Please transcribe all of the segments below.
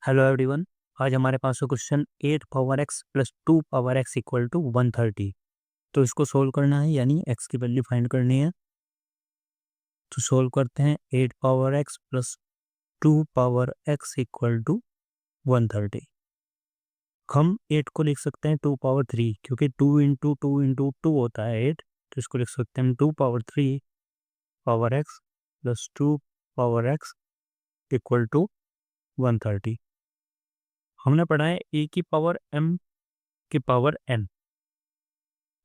Hello everyone. आज हमारे पास है question 8 power x plus 2 power x equal to 130। तो इसको सोल्व करना है, यानी एक्स की वैल्यू फाइंड करनी है। तो सोल्व करते हैं। 8 power x plus 2 power x equal to 130। हम 8 को लिख सकते हैं 2 पावर 3, क्योंकि 2 इंटू 2 होता है 8। तो इसको लिख सकते हैं 2 power 3 power x plus 2 power x equal to 130। हमने पढ़ा है ए की पावर एम की पावर एन।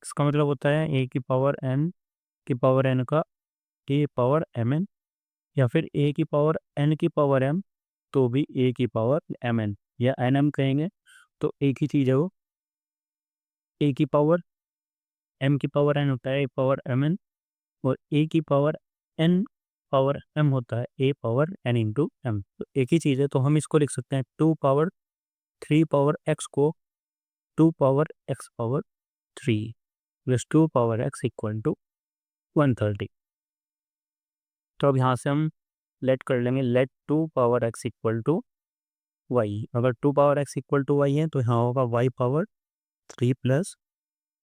इसका मतलब होता है ए की पावर एन की पावर एन का ए पावर एम एन, या फिर ए की पावर एन की पावर एम तो भी ए की पावर एम एन या एन एम कहेंगे। तो एक ही चीज़ है वो। ए की पावर एम की पावर एन होता है ए पावर एम एन, और ए की पावर एम होता है ए पावर एन इंटू एम। तो एक ही चीज़ है, तो हम इसको लिख सकते हैं 2 पावर 3 पावर एक्स को 2 पावर एक्स पावर 3 प्लस 2 पावर एक्स इक्वल टू 130। तो अब यहाँ से हम लेट कर लेंगे, let 2 power x equal to y. अगर 2 power x equal to y है तो यहाँ होगा y power 3 plus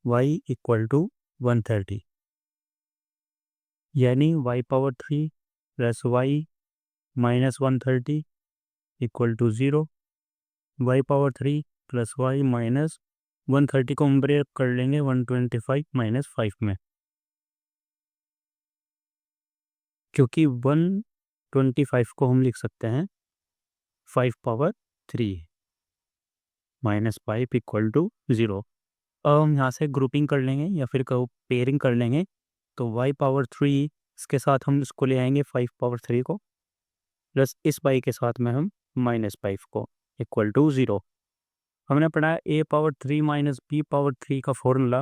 y equal to 130, यानी y power 3 plus y minus 130 equal to 0। Y power 3 plus y minus 130 को हम ब्रेक कर लेंगे 125 माइनस 5 में, क्योंकि 125 को हम लिख सकते हैं 5 पावर 3 माइनस 5 इक्वल टू 0। अब हम यहाँ से ग्रुपिंग कर लेंगे या फिर कहो पेयरिंग कर लेंगे। तो y पावर 3 इसके साथ हम इसको ले आएंगे 5 पावर 3 को, प्लस इस y के साथ में हम माइनस 5 को इक्वल टू 0। हमने पढ़ा है a power 3 minus b power 3 का फॉर्मूला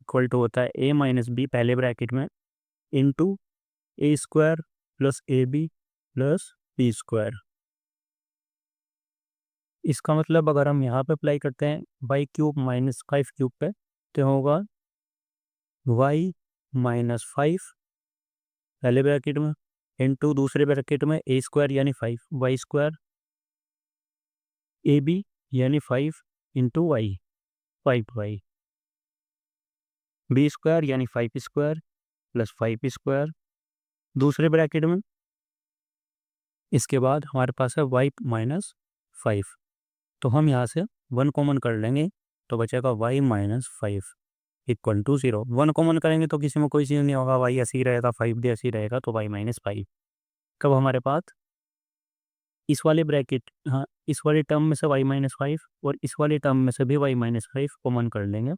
इक्वल टू होता है a माइनस बी पहले ब्रैकेट में into a square plus a b plus b square. इसका मतलब अगर हम यहाँ पे अप्लाई करते हैं वाई क्यूब माइनस 5 क्यूब पे, तो होगा वाई माइनस 5 पहले ब्रैकेट में इंटू दूसरे ब्रैकेट में ए स्क्वायर यानी 5 वाई स्क्वायर, ए बी यानी 5 into y 5 y, b square यानी 5 स्क्वायर प्लस 5 स्क्वायर दूसरे ब्रैकेट में। इसके बाद हमारे पास है वाई माइनस 5। तो हम यहाँ से 1 कॉमन कर लेंगे, तो बचेगा y minus 5 equal to 0। 1 common करेंगे तो किसी में कोई चीज़ नहीं होगा, वाई ऐसे ही रहेगा, 5 भी ऐसे ही रहेगा, तो वाई माइनस 5। कब हमारे पास इस वाले ब्रैकेट, हाँ, इस वाले टर्म में से वाई माइनस 5 और इस वाले टर्म में से भी वाई माइनस 5 कॉमन कर लेंगे।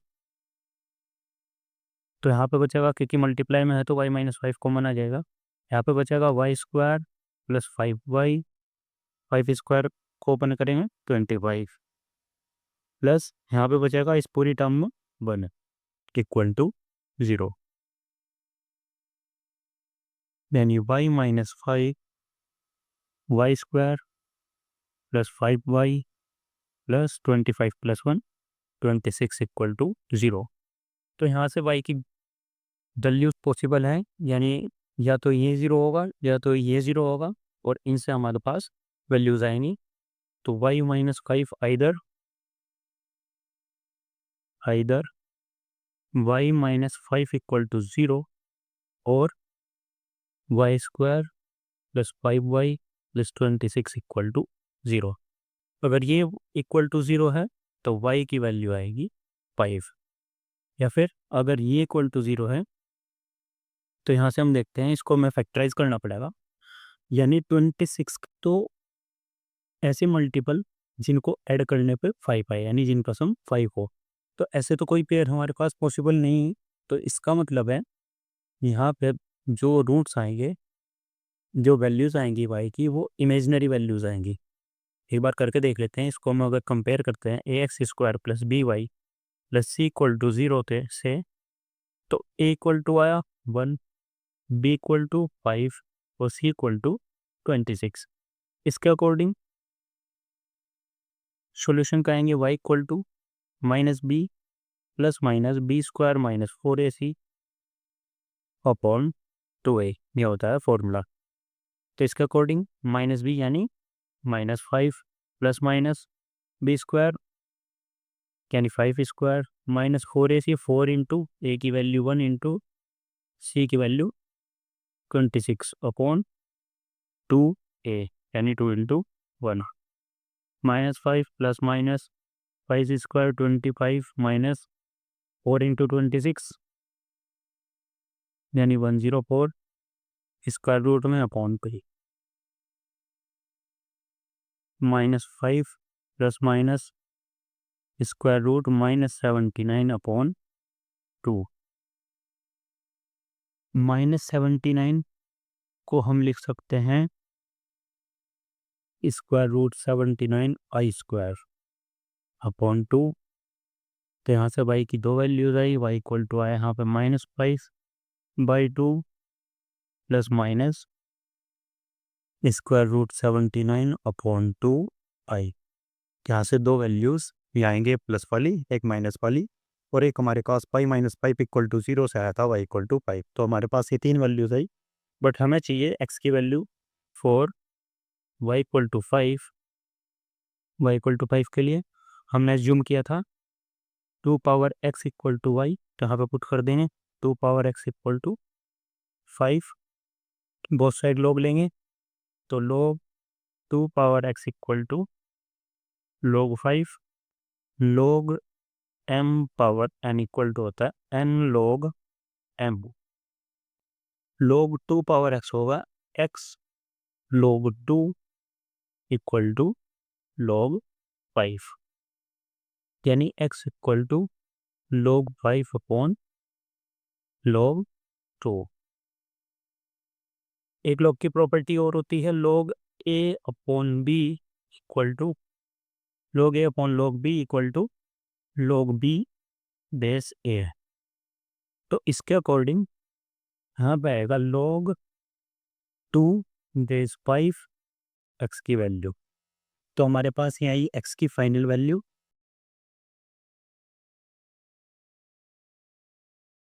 तो यहाँ पे बचेगा, क्योंकि मल्टीप्लाई में है तो वाई माइनस 5 कॉमन आ जाएगा। यहाँ पे बचेगा y square plus 5 y, 5 square को ओपन करेंगे 25 प्लस यहाँ पे बचेगा इस पूरी टर्म में 1 इक्वल टू 0। यानी y minus 5 y square plus 5 y plus 25 plus 1 26 equal to 0। तो यहाँ से y की वैल्यूज पॉसिबल है, यानी या तो ये 0 होगा या तो ये 0 होगा, और इनसे हमारे पास वैल्यूज आएंगी। तो y minus 5 either y minus 5 equal to 0 और y square plus 5 y plus 26 equal to 0। अगर ये इक्वल टू 0 है तो y की वैल्यू आएगी 5, या फिर अगर ये इक्वल टू 0 है तो यहाँ से हम देखते हैं, इसको हमें फैक्टराइज करना पड़ेगा। यानी 26 तो ऐसे मल्टीपल जिनको ऐड करने पे 5 आए, यानी जिनका सम 5 हो। तो ऐसे तो कोई पेयर हमारे पास पॉसिबल नहीं। तो इसका मतलब है यहाँ पे जो रूट्स आएंगे, जो वैल्यूज़ आएंगी y की, वो इमेजनरी वैल्यूज़ आएंगी। एक बार करके देख लेते हैं। इसको हम अगर कंपेयर करते हैं A x square plus B y plus C equal to 0 से, तो ए इक्वल टू आया 1, बी इक्वल टू 5 और सी इक्वल टू 26। इसके अकॉर्डिंग सॉल्यूशन का आएंगे y equal to minus b plus minus b square minus 4ac upon 2a, यह होता है फॉर्मूला। तो इसके अकॉर्डिंग माइनस बी यानी minus 5 plus minus b square यानी 5 स्क्वायर माइनस 4ac, 4 इंटू ए की वैल्यू 1 इंटू सी की वैल्यू 26 अपॉन 2a यानी 2 into 1 minus 5 plus minus 5 square 25 minus 4 into 26 यानी 104 स्क्वायर रूट में अपॉन पे minus 5 plus minus square root minus 79 upon 2 minus 79 को हम लिख सकते हैं square root 79 i square upon 2। तो यहाँ से y की दो वैल्यूज आई, y इक्वल टू आया यहाँ पे -5/2 plus minus square root 79 upon 2 आई। यहाँ से दो वैल्यूज ये आएंगे, प्लस वाली एक माइनस वाली, और एक हमारे पास पाई माइनस 5 इक्वल टू 0 से आया था y इक्वल टू 5। तो हमारे पास ये तीन वैल्यूज आई, बट हमें चाहिए x की value 4, y equal to 5। y equal to 5 के लिए हमने एज्यूम किया था 2 power x equal to y, तो यहाँ पे पुट कर देंगे 2 power x equal to 5, both side log लेंगे तो log 2 power x equal to log 5 log m power n equal to होता है n log m। log 2 power x होगा x log 2 equal to log 5 यानी x equal to log 5 upon log 2। एक log की property और होती है log a upon b equal to log a upon log b equal to log b base a। तो इसके according यहाँ पे आएगा log 2 बेस 5 x की वैल्यू। तो हमारे पास ये आई x की फाइनल वैल्यू